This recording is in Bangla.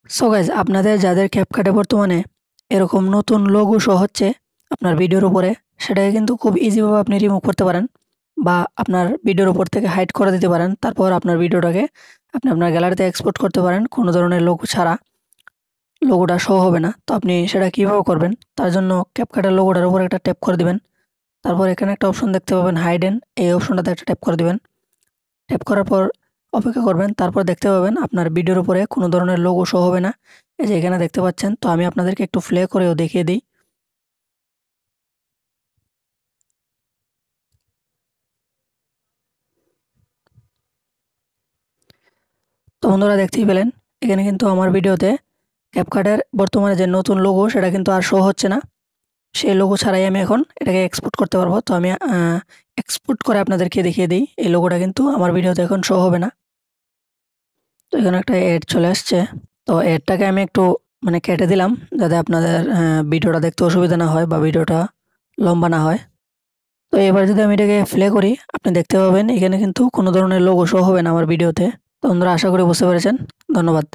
সো গাইজ, আপনাদের যাদের ক্যাপকাটে বর্তমানে এরকম নতুন লোগো শো হচ্ছে আপনার ভিডিওর উপরে, সেটাকে কিন্তু খুব ইজিভাবে আপনি রিমুভ করতে পারেন বা আপনার ভিডিওর উপর থেকে হাইড করে দিতে পারেন। তারপর আপনার ভিডিওটাকে আপনি আপনার গ্যালারিতে এক্সপোর্ট করতে পারেন, কোনো ধরনের লোগো ছাড়া। লোগোটা শো হবে না। তো আপনি সেটা কীভাবে করবেন? তার জন্য ক্যাপকাটের লোগোটার উপর একটা ট্যাপ করে দিবেন। তারপর এখানে একটা অপশন দেখতে পাবেন হাইডেন, এই অপশনটাতে একটা ট্যাপ করে দিবেন। ট্যাপ করার পর অপেক্ষা করবেন। তারপর দেখতে পাবেন আপনার ভিডিওর উপরে কোনো ধরনের লোগো শো হবে না। এই যে এখানে দেখতে পাচ্ছেন। তো আমি আপনাদেরকে একটু প্লে করেও দেখিয়ে দিই। তো বন্ধুরা, দেখতেই পেলেন এখানে কিন্তু আমার ভিডিওতে ক্যাপকাটের বর্তমানে যে নতুন লোগো সেটা কিন্তু আর শো হচ্ছে না। সেই লোগো ছাড়াই আমি এখন এটাকে এক্সপোর্ট করতে পারবো। তো আমি এক্সপোর্ট করে আপনাদেরকে দেখিয়ে দিই। এই লোগোটা কিন্তু আমার ভিডিওতে এখন শো হবে না। তো এখানে একটা অ্যাড চলে আসছে। তো অ্যাডটাকে আমি একটু কেটে দিলাম, যাতে আপনাদের ভিডিওটা দেখতে অসুবিধা না হয় বা ভিডিওটা লম্বা না হয়। তো এবার যদি আমি এটাকে প্লে করি, আপনি দেখতে পাবেন এখানে কিন্তু কোনো ধরনের লোগো শো হবে না আমার ভিডিওতে। তো বন্ধুরা, আশা করি বুঝতে পেরেছেন। ধন্যবাদ।